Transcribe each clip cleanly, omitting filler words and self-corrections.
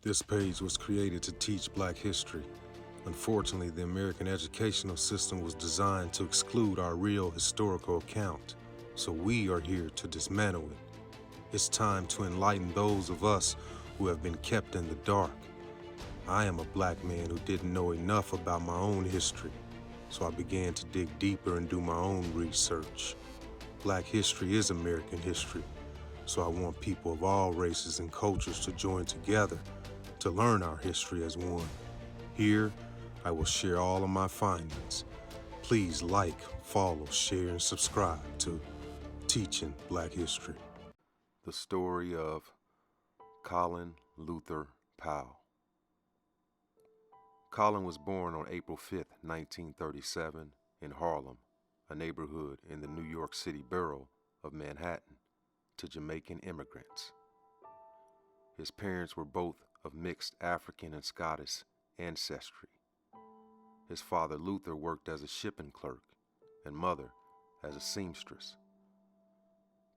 This page was created to teach Black history. Unfortunately, the American educational system was designed to exclude our real historical account, so we are here to dismantle it. It's time to enlighten those of us who have been kept in the dark. I am a Black man who didn't know enough about my own history, so I began to dig deeper and do my own research. Black history is American history, so I want people of all races and cultures to join together to learn our history as one. Here, I will share all of my findings. Please like, follow, share, and subscribe to Teaching Black History. The story of Colin Luther Powell. Colin was born on April 5, 1937, in Harlem, a neighborhood in the New York City borough of Manhattan, to Jamaican immigrants. His parents were both of mixed African and Scottish ancestry. His father, Luther, worked as a shipping clerk and mother as a seamstress.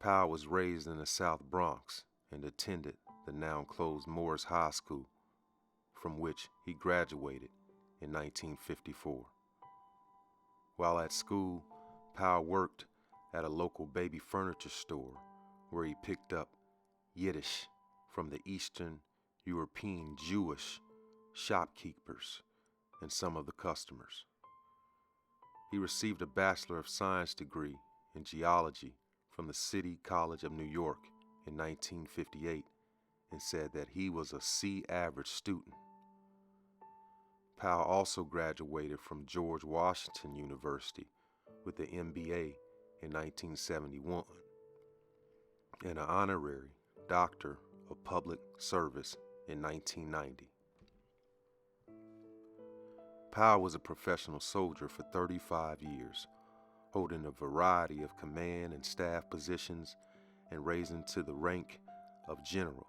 Powell was raised in the South Bronx and attended the now-closed Morris High School, from which he graduated in 1954. While at school, Powell worked at a local baby furniture store where he picked up Yiddish from the Eastern European Jewish shopkeepers and some of the customers. He received a Bachelor of Science degree in geology from the City College of New York in 1958 and said that he was a C average student. Powell also graduated from George Washington University with an MBA in 1971 and an honorary Doctor of Public Service in 1990. Powell was a professional soldier for 35 years, holding a variety of command and staff positions and raising to the rank of general.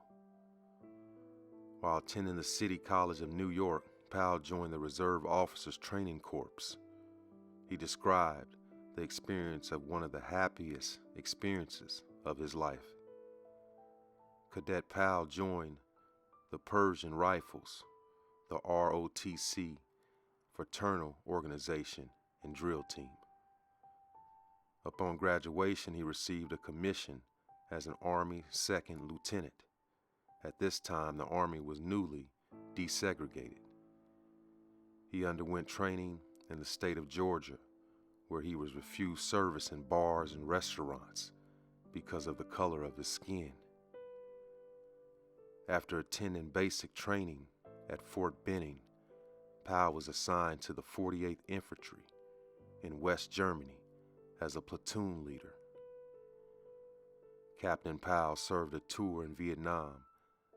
While attending the City College of New York, Powell joined the Reserve Officers Training Corps. He described the experience of one of the happiest experiences of his life. Cadet Powell joined the Persian Rifles, the ROTC, fraternal organization and drill team. Upon graduation, he received a commission as an Army second lieutenant. At this time, the Army was newly desegregated. He underwent training in the state of Georgia, where he was refused service in bars and restaurants because of the color of his skin. After attending basic training at Fort Benning, Powell was assigned to the 48th Infantry in West Germany as a platoon leader. Captain Powell served a tour in Vietnam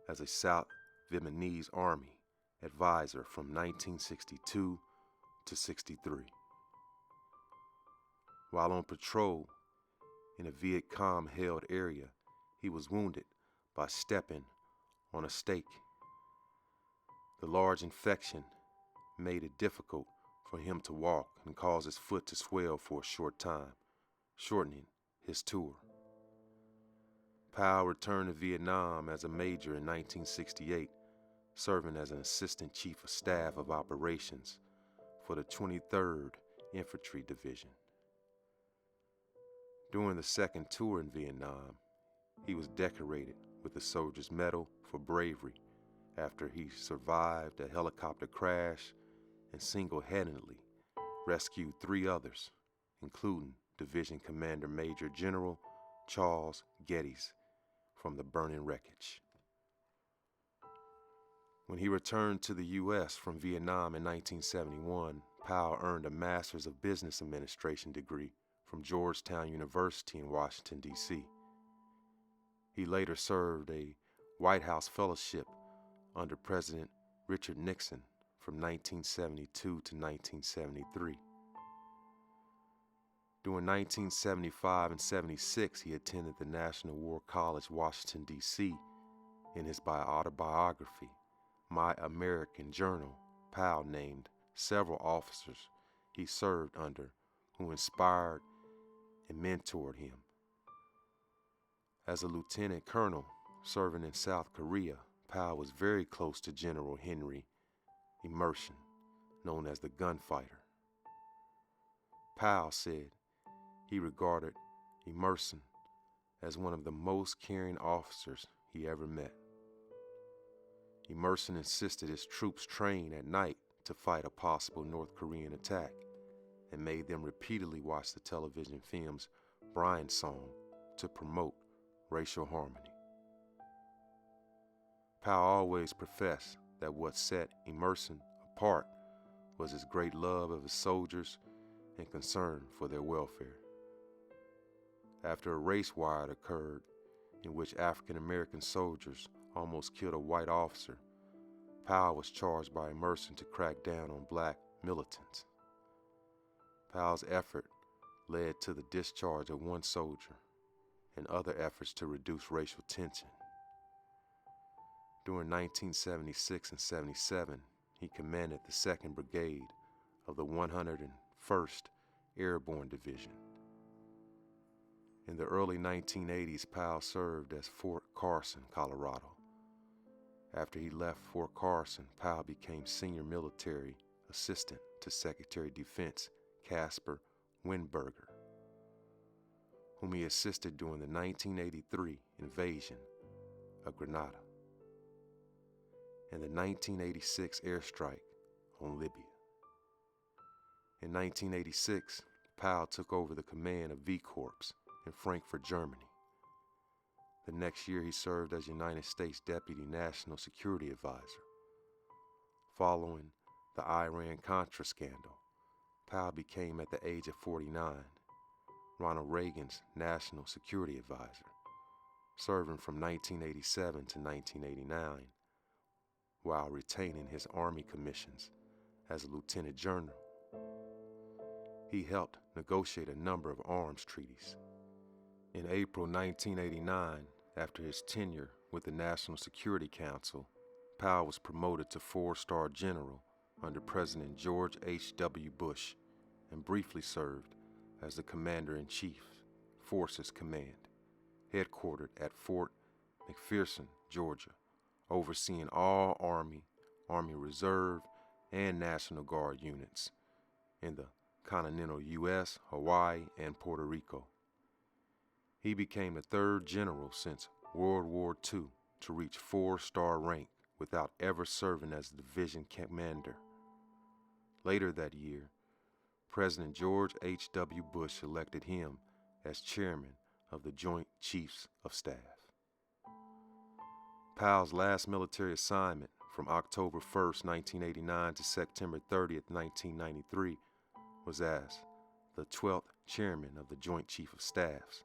as a South Vietnamese Army advisor from 1962 to 63. While on patrol in a Viet Cong-held area, he was wounded by stepping on a stake. The large infection made it difficult for him to walk and caused his foot to swell for a short time, shortening his tour. Powell returned to Vietnam as a major in 1968, serving as an assistant chief of staff of operations for the 23rd Infantry Division. During the second tour in Vietnam, he was decorated with the Soldier's Medal for bravery after he survived a helicopter crash and single-handedly rescued 3 others, including Division Commander Major General Charles Geddes, from the burning wreckage. When he returned to the U.S. from Vietnam in 1971, Powell earned a Master's of Business Administration degree from Georgetown University in Washington, D.C. He later served a White House fellowship under President Richard Nixon from 1972 to 1973. During 1975 and 76, he attended the National War College, Washington, D.C. In his autobiography, My American Journal, Powell named several officers he served under who inspired and mentored him. As a lieutenant colonel serving in South Korea, Powell was very close to General Henry Emerson, known as the gunfighter. Powell said he regarded Emerson as one of the most caring officers he ever met. Emerson insisted his troops train at night to fight a possible North Korean attack and made them repeatedly watch the television films Brian Song to promote racial harmony. Powell always professed that what set Emerson apart was his great love of his soldiers and concern for their welfare. After a race riot occurred in which African American soldiers almost killed a white officer, Powell was charged by Emerson to crack down on black militants. Powell's effort led to the discharge of one soldier and other efforts to reduce racial tension. During 1976 and 77, he commanded the 2nd Brigade of the 101st Airborne Division. In the early 1980s, Powell served as Fort Carson, Colorado. After he left Fort Carson, Powell became senior military assistant to Secretary of Defense Caspar Weinberger, whom he assisted during the 1983 invasion of Grenada and the 1986 airstrike on Libya. In 1986, Powell took over the command of V Corps in Frankfurt, Germany. The next year, he served as United States Deputy National Security Advisor. Following the Iran-Contra scandal, Powell became, at the age of 49, Ronald Reagan's National Security Advisor, serving from 1987 to 1989, while retaining his Army commissions as a Lieutenant General. He helped negotiate a number of arms treaties. In April 1989, after his tenure with the National Security Council, Powell was promoted to 4-star general under President George H.W. Bush and briefly served as the Commander-in-Chief, Forces Command, headquartered at Fort McPherson, Georgia, overseeing all Army, Army Reserve, and National Guard units in the continental U.S., Hawaii, and Puerto Rico. He became the 3rd general since World War II to reach 4-star rank without ever serving as division commander. Later that year, President George H.W. Bush elected him as chairman of the Joint Chiefs of Staff. Powell's last military assignment from October 1st, 1989 to September 30th, 1993 was as the 12th chairman of the Joint Chiefs of Staffs,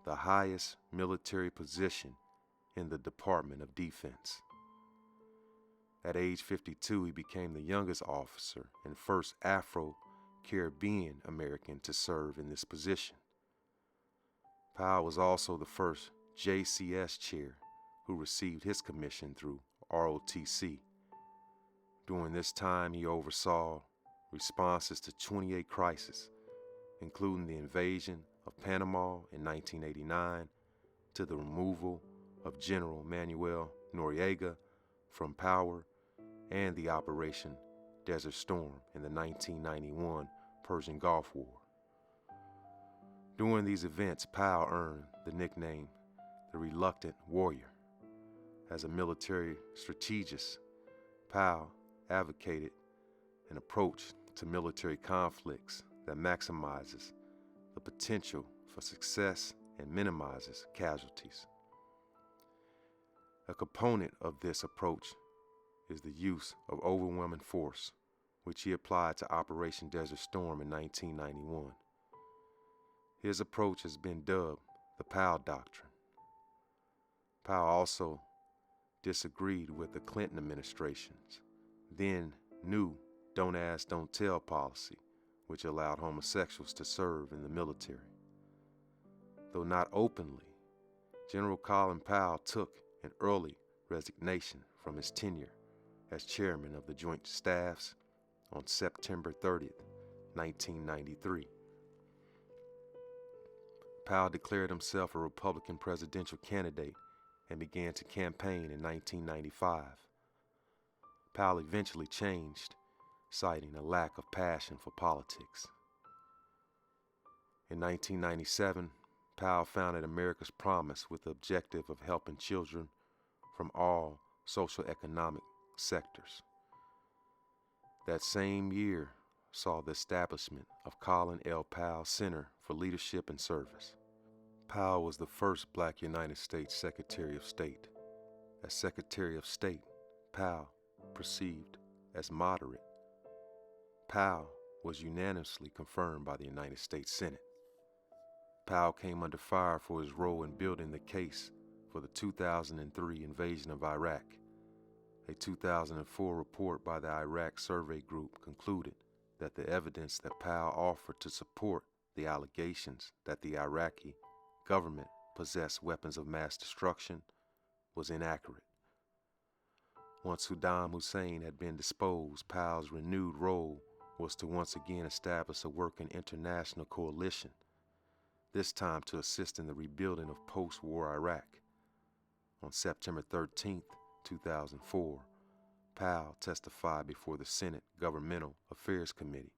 the highest military position in the Department of Defense. At age 52, he became the youngest officer and first Afro-Caribbean American to serve in this position. Powell was also the first JCS chair who received his commission through ROTC. During this time, he oversaw responses to 28 crises, including the invasion of Panama in 1989, to the removal of General Manuel Noriega from power, and the Operation Desert Storm in the 1991 Persian Gulf War. During these events, Powell earned the nickname the Reluctant Warrior. As a military strategist, Powell advocated an approach to military conflicts that maximizes the potential for success and minimizes casualties. A component of this approach is the use of overwhelming force, which he applied to Operation Desert Storm in 1991. His approach has been dubbed the Powell Doctrine. Powell also disagreed with the Clinton administration's then new Don't Ask, Don't Tell policy, which allowed homosexuals to serve in the military. Though not openly, General Colin Powell took an early resignation from his tenure as chairman of the Joint Staffs on September 30th, 1993. Powell declared himself a Republican presidential candidate and began to campaign in 1995. Powell eventually changed, citing a lack of passion for politics. In 1997, Powell founded America's Promise with the objective of helping children from all socioeconomic sectors. That same year saw the establishment of Colin Powell Center for Leadership and Service. Powell was the first Black United States Secretary of State. As Secretary of State, Powell, perceived as moderate, Powell was unanimously confirmed by the United States Senate. Powell came under fire for his role in building the case for the 2003 invasion of Iraq. A 2004 report by the Iraq Survey Group concluded that the evidence that Powell offered to support the allegations that the Iraqi government possessed weapons of mass destruction was inaccurate. Once Saddam Hussein had been disposed, Powell's renewed role was to once again establish a working international coalition, this time to assist in the rebuilding of post-war Iraq. On September 13, 2004, Powell testified before the Senate Governmental Affairs Committee,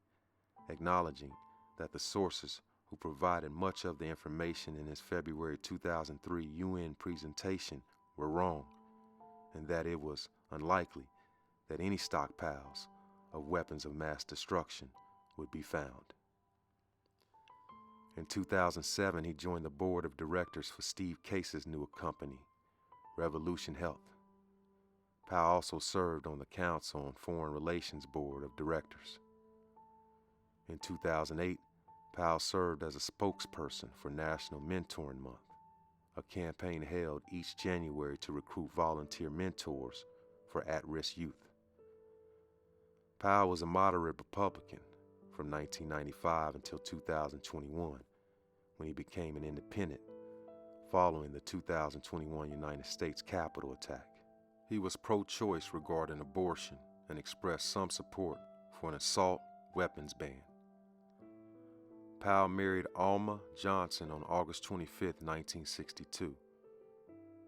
acknowledging that the sources who provided much of the information in his February 2003 UN presentation were wrong, and that it was unlikely that any stockpiles of weapons of mass destruction would be found. In 2007, he joined the board of directors for Steve Case's new company, Revolution Health. Powell also served on the Council on Foreign Relations Board of Directors. In 2008, Powell served as a spokesperson for National Mentoring Month, a campaign held each January to recruit volunteer mentors for at-risk youth. Powell was a moderate Republican from 1995 until 2021, when he became an independent following the 2021 United States Capitol attack. He was pro-choice regarding abortion and expressed some support for an assault weapons ban. Powell married Alma Johnson on August 25, 1962.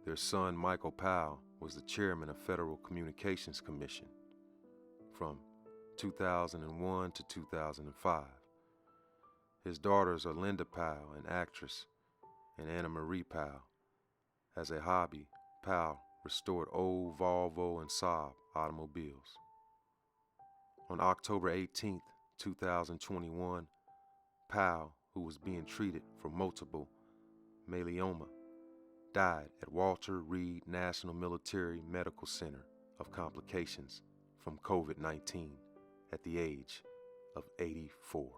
Their son, Michael Powell, was the chairman of Federal Communications Commission from 2001 to 2005. His daughters are Linda Powell, an actress, and Anna Marie Powell. As a hobby, Powell restored old Volvo and Saab automobiles. On October 18, 2021, Powell, who was being treated for multiple myeloma, died at Walter Reed National Military Medical Center of complications from COVID-19 at the age of 84.